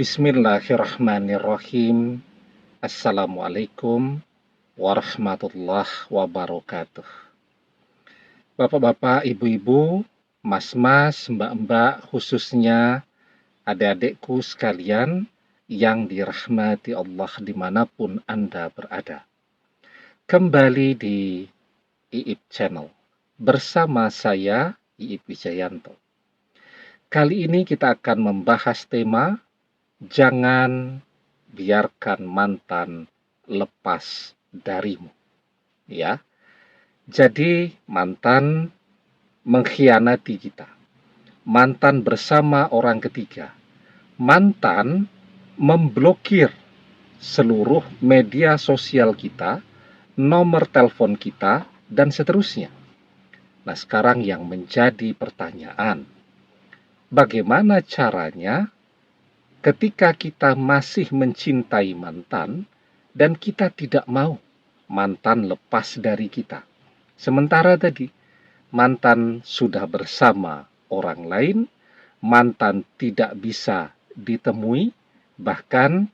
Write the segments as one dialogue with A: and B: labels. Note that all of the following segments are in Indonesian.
A: Bismillahirrahmanirrahim. Assalamualaikum warahmatullahi wabarakatuh. Bapak-bapak, ibu-ibu, mas-mas, mbak-mbak, khususnya adik-adikku sekalian yang dirahmati Allah dimanapun Anda berada. Kembali di Iip Channel bersama saya, Iip Wijayanto. Kali ini kita akan membahas tema jangan biarkan mantan lepas darimu. Ya. Jadi mantan mengkhianati kita. Mantan bersama orang ketiga. Mantan memblokir seluruh media sosial kita, nomor telepon kita, dan seterusnya. Nah, sekarang yang menjadi pertanyaan, bagaimana caranya ketika kita masih mencintai mantan dan kita tidak mau mantan lepas dari kita. Sementara tadi mantan sudah bersama orang lain, mantan tidak bisa ditemui, bahkan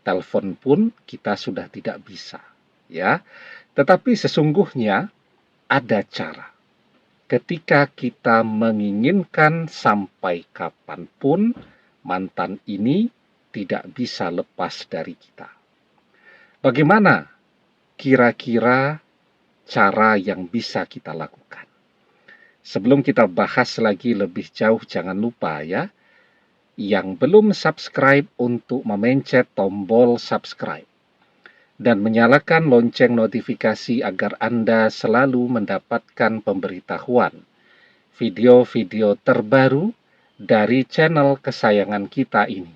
A: telepon pun kita sudah tidak bisa, ya. Tetapi sesungguhnya ada cara. Ketika kita menginginkan sampai kapanpun mantan ini tidak bisa lepas dari kita. Bagaimana kira-kira cara yang bisa kita lakukan? Sebelum kita bahas lagi lebih jauh, jangan lupa ya, yang belum subscribe untuk memencet tombol subscribe dan menyalakan lonceng notifikasi agar Anda selalu mendapatkan pemberitahuan video-video terbaru dari channel kesayangan kita ini.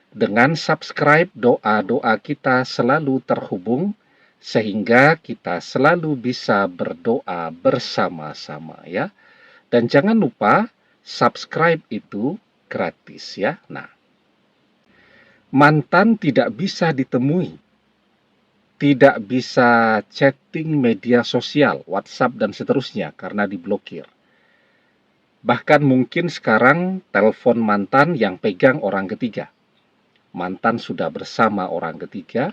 A: Dengan subscribe, doa-doa kita selalu terhubung sehingga kita selalu bisa berdoa bersama-sama ya. Dan jangan lupa subscribe itu gratis ya. Nah, mantan tidak bisa ditemui. Tidak bisa chatting media sosial, WhatsApp dan seterusnya karena diblokir. Bahkan mungkin sekarang telepon mantan yang pegang orang ketiga. Mantan sudah bersama orang ketiga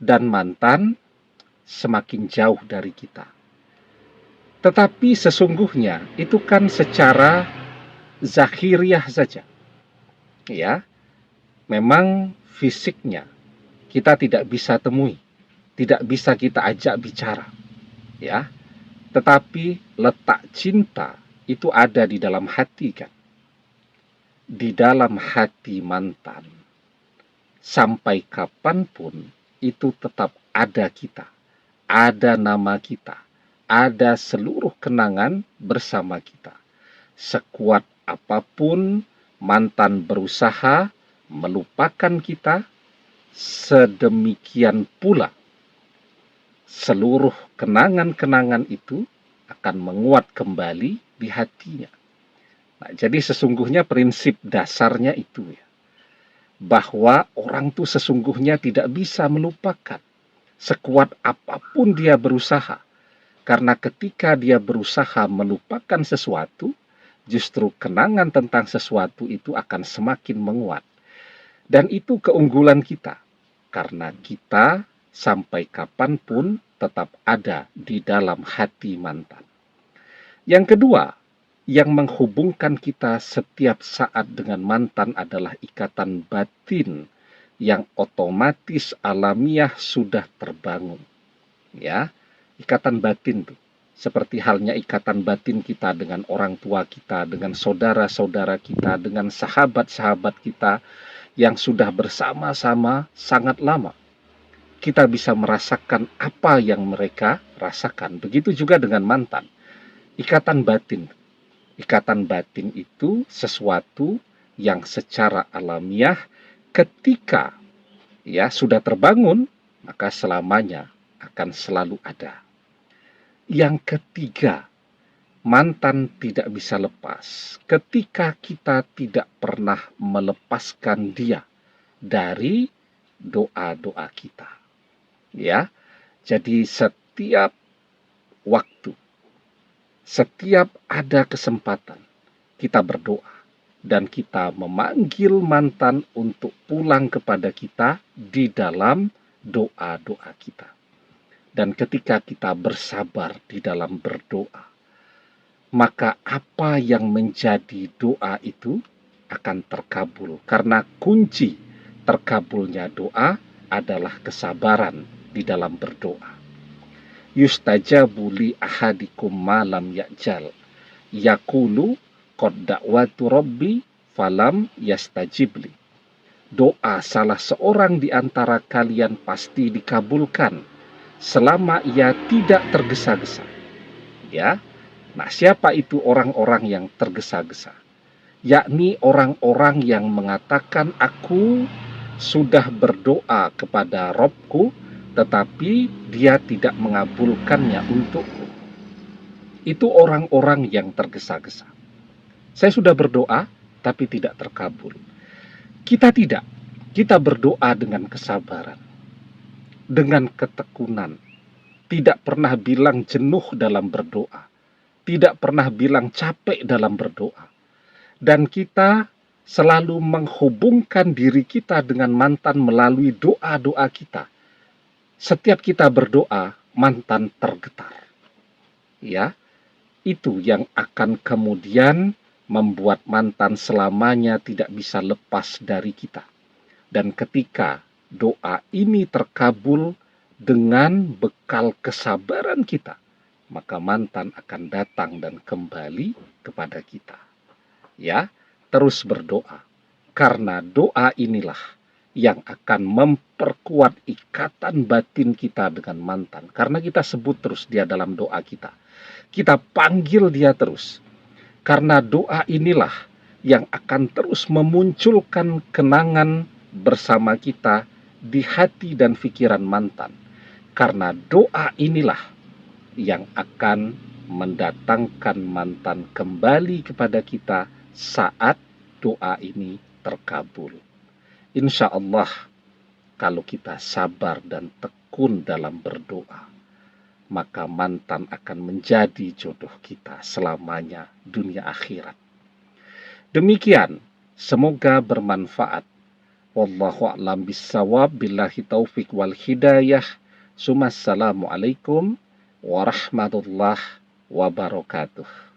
A: dan mantan semakin jauh dari kita. Tetapi sesungguhnya itu kan secara zahiriah saja. Ya, memang fisiknya kita tidak bisa temui, tidak bisa kita ajak bicara. Ya, tetapi letak cinta itu ada di dalam hati kan. Di dalam hati mantan. Sampai kapanpun itu tetap ada kita. Ada nama kita. Ada seluruh kenangan bersama kita. Sekuat apapun mantan berusaha melupakan kita, sedemikian pula seluruh kenangan-kenangan itu akan menguat kembali di hatinya. Nah, jadi sesungguhnya prinsip dasarnya itu ya, bahwa orang itu sesungguhnya tidak bisa melupakan sekuat apapun dia berusaha. Karena ketika dia berusaha melupakan sesuatu, justru kenangan tentang sesuatu itu akan semakin menguat. Dan itu keunggulan kita, karena kita sampai kapanpun tetap ada di dalam hati mantan. Yang kedua, yang menghubungkan kita setiap saat dengan mantan adalah ikatan batin yang otomatis alamiah sudah terbangun. Ya, ikatan batin tuh. Seperti halnya ikatan batin kita dengan orang tua kita, dengan saudara-saudara kita, dengan sahabat-sahabat kita yang sudah bersama-sama sangat lama. Kita bisa merasakan apa yang mereka rasakan. Begitu juga dengan mantan. Ikatan batin. Ikatan batin itu sesuatu yang secara alamiah ketika ya sudah terbangun, maka selamanya akan selalu ada. Yang ketiga, mantan tidak bisa lepas ketika kita tidak pernah melepaskan dia dari doa-doa kita. Ya, jadi setiap waktu, setiap ada kesempatan, kita berdoa. dan kita memanggil mantan untuk pulang kepada kita di dalam doa-doa kita. Dan ketika kita bersabar di dalam berdoa, maka apa yang menjadi doa itu akan terkabul. Karena kunci terkabulnya doa adalah kesabaran di dalam berdoa. Yustajabu li ahadikum malam ya'jal. Yakulu qad da'watu rabbi falam yastajibli. Doa salah seorang di antara kalian pasti dikabulkan selama ia tidak tergesa-gesa. Ya. Nah, siapa itu orang-orang yang tergesa-gesa? Yakni orang-orang yang mengatakan, aku sudah berdoa kepada Robku, tetapi dia tidak mengabulkannya untukku. Itu orang-orang yang tergesa-gesa. Saya sudah berdoa, tapi tidak terkabul. Kita tidak. Kita berdoa dengan kesabaran, dengan ketekunan. Tidak pernah bilang jenuh dalam berdoa. Tidak pernah bilang capek dalam berdoa. Dan kita selalu menghubungkan diri kita dengan mantan melalui doa-doa kita. Setiap kita berdoa, mantan tergetar. Ya, itu yang akan kemudian membuat mantan selamanya tidak bisa lepas dari kita. Dan ketika doa ini terkabul dengan bekal kesabaran kita, maka mantan akan datang dan kembali kepada kita. Ya, terus berdoa. Karena doa inilah yang akan memperkuat ikatan batin kita dengan mantan. Karena kita sebut terus dia dalam doa kita. Kita panggil dia terus. Karena doa inilah yang akan terus memunculkan kenangan bersama kita di hati dan pikiran mantan. Karena doa inilah yang akan mendatangkan mantan kembali kepada kita saat doa ini terkabul. Insya Allah, kalau kita sabar dan tekun dalam berdoa, maka mantan akan menjadi jodoh kita selamanya dunia akhirat. Demikian, semoga bermanfaat. Wallahu a'lam bissawab, billahi taufik wal hidayah. Assalamualaikum warahmatullahi wabarakatuh.